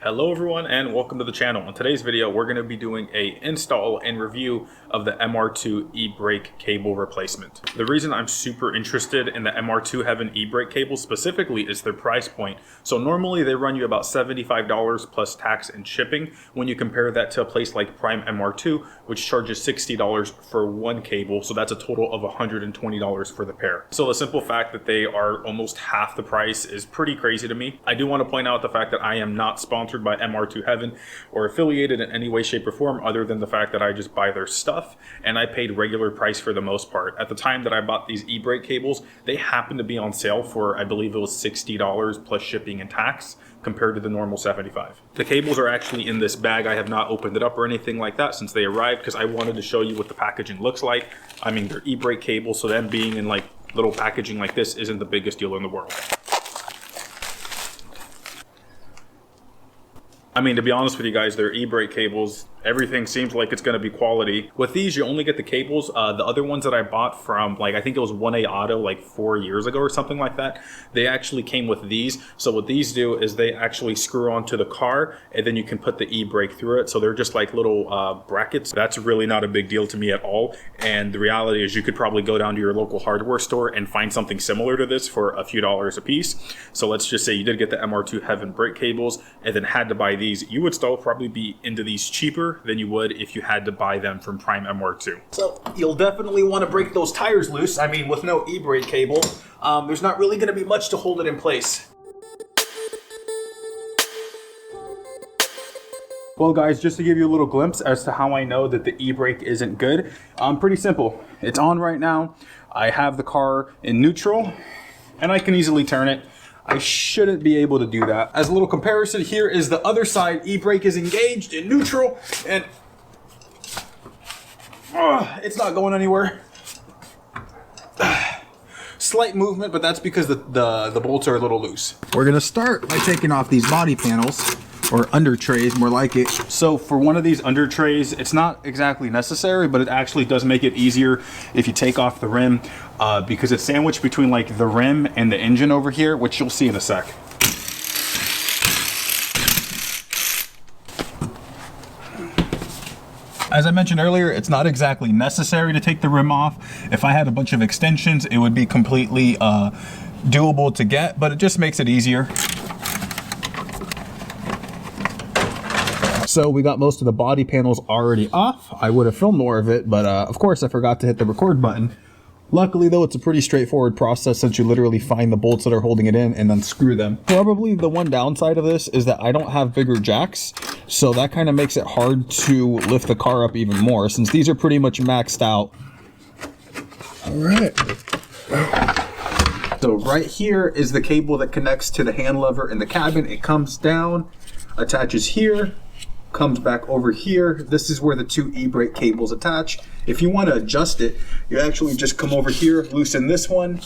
Hello everyone and welcome to the channel. In today's video we're going to be doing a install and review of the MR2 E-brake cable replacement. The reason I'm super interested in the MR2 Heaven E-brake cable specifically is their price point. So normally they run you about $75 plus tax and shipping when you compare that to a place like Prime MR2, which charges $60 for one cable, so that's a total of $120 for the pair. So the simple fact that they are almost half the price is pretty crazy to me. I do want to point out the fact that I am not sponsored by MR2 Heaven or affiliated in any way, shape, or form other than the fact that I just buy their stuff and I paid regular price for the most part. At the time that I bought these e-brake cables, they happened to be on sale for, I believe it was $60 plus shipping and tax compared to the normal $75. The cables are actually in this bag. I have not opened it up or anything like that since they arrived because I wanted to show you what the packaging looks like. I mean, they're e-brake cables, so them being in like little packaging like this isn't the biggest deal in the world. I mean, to be honest with you guys, they're e-brake cables. Everything seems like it's going to be quality. With these, you only get the cables. The other ones that I bought from, like, I think it was 1A Auto like 4 years ago or something like that, they actually came with these. So what these do is they actually screw onto the car and then you can put the e-brake through it. So they're just like little brackets. That's really not a big deal to me at all. And the reality is you could probably go down to your local hardware store and find something similar to this for a few dollars a piece. So let's just say you did get the MR2 Heaven brake cables and then had to buy these. You would still probably be into these cheaper than you would if you had to buy them from Prime MR2. So you'll definitely want to break those tires loose. I mean, with no e-brake cable, there's not really going to be much to hold it in place. Well guys, just to give you a little glimpse as to how I know that the e-brake isn't good, pretty simple. It's on right now. I have the car in neutral and I can easily turn it. I shouldn't be able to do that. As a little comparison, here is the other side. E-brake is engaged in neutral and it's not going anywhere. Slight movement, but that's because the bolts are a little loose. We're gonna start by taking off these body panels, or under trays, more like it. So for one of these under trays, it's not exactly necessary, but it actually does make it easier if you take off the rim because it's sandwiched between like the rim and the engine over here, which you'll see in a sec. As I mentioned earlier, it's not exactly necessary to take the rim off. If I had a bunch of extensions, it would be completely doable to get, but it just makes it easier. So we got most of the body panels already off. I would have filmed more of it, but of course I forgot to hit the record button. Luckily though, it's a pretty straightforward process since you literally find the bolts that are holding it in and unscrew them. Probably the one downside of this is that I don't have bigger jacks, so that kind of makes it hard to lift the car up even more since these are pretty much maxed out. All right. So right here is the cable that connects to the hand lever in the cabin. It comes down, attaches here, comes back over here. This is where the two e-brake cables attach. If you want to adjust it, you actually just come over here, loosen this one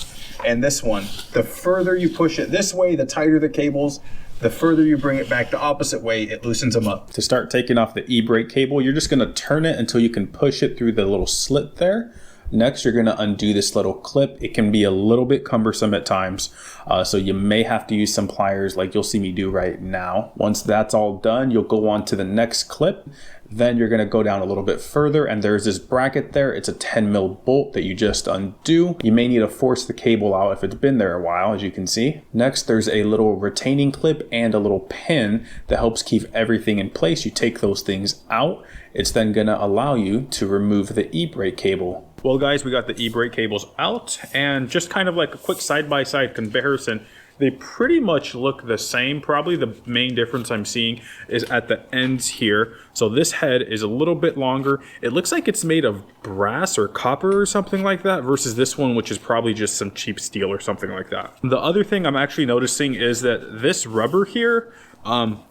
and this one. The further you push it this way, the tighter the cables. The further you bring it back the opposite way, it loosens them up. To start taking off the e-brake cable, you're just going to turn it until you can push it through the little slit there. Next, you're going to undo this little clip. It can be a little bit cumbersome at times, so you may have to use some pliers like you'll see me do right now. Once that's all done, you'll go on to the next clip. Then you're going to go down a little bit further and there's this bracket there. It's a 10 mil bolt that you just undo. You may need to force the cable out if it's been there a while, as you can see. Next, there's a little retaining clip and a little pin that helps keep everything in place. You take those things out. It's then going to allow you to remove the e-brake cable. Well guys, we got the e-brake cables out and just kind of like a quick side-by-side comparison. They pretty much look the same. Probably the main difference I'm seeing is at the ends here. So this head is a little bit longer. It looks like it's made of brass or copper or something like that versus this one, which is probably just some cheap steel or something like that. The other thing I'm actually noticing is that this rubber here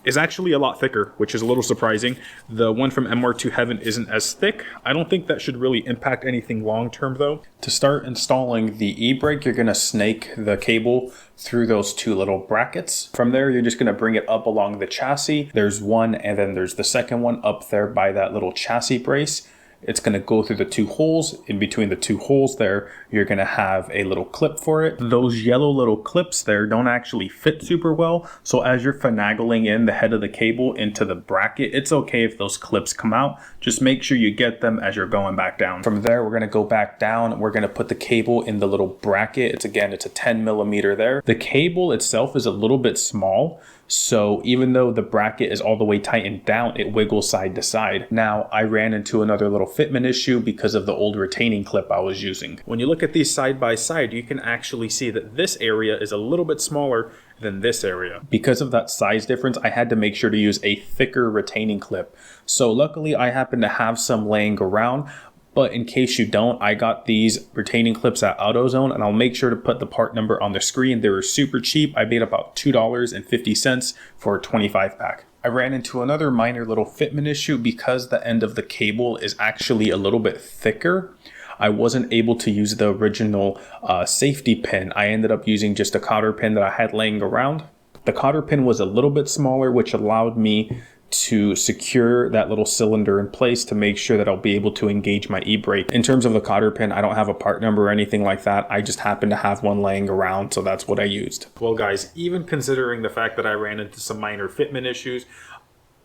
is actually a lot thicker, which is a little surprising. The one from MR2 Heaven isn't as thick. I don't think that should really impact anything long term though. To start installing the e-brake, you're gonna snake the cable through those two little brackets. From there, you're just gonna bring it up along the chassis. There's one and then there's the second one up there by that little chassis brace. It's going to go through the 2 holes. In between the 2 holes there, you're going to have a little clip for it. Those yellow little clips there don't actually fit super well. So as you're finagling in the head of the cable into the bracket, it's okay if those clips come out. Just make sure you get them as you're going back down. From there, we're going to go back down. We're going to put the cable in the little bracket. It's a 10 millimeter there. The cable itself is a little bit small. So even though the bracket is all the way tightened down, it wiggles side to side. Now, I ran into another little fitment issue because of the old retaining clip I was using. When you look at these side by side, you can actually see that this area is a little bit smaller than this area. Because of that size difference, I had to make sure to use a thicker retaining clip. So luckily, I happen to have some laying around. But in case you don't, I got these retaining clips at AutoZone, and I'll make sure to put the part number on the screen. They were super cheap. I paid about $2.50 for a 25 pack. I ran into another minor little fitment issue because the end of the cable is actually a little bit thicker. I wasn't able to use the original safety pin. I ended up using just a cotter pin that I had laying around. The cotter pin was a little bit smaller, which allowed me to secure that little cylinder in place to make sure that I'll be able to engage my e-brake. In terms of the cotter pin, I don't have a part number or anything like that. I just happen to have one laying around, so that's what I used. Well guys, even considering the fact that I ran into some minor fitment issues,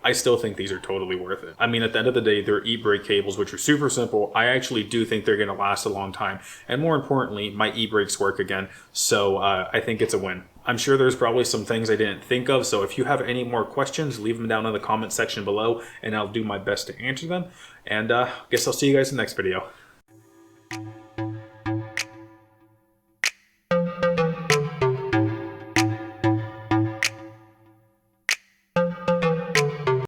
I still think these are totally worth it. I mean, at the end of the day, they're e-brake cables, which are super simple. I actually do think they're going to last a long time. And more importantly, my e-brakes work again. So I think it's a win. I'm sure there's probably some things I didn't think of. So if you have any more questions, leave them down in the comment section below and I'll do my best to answer them. And I guess I'll see you guys in the next video.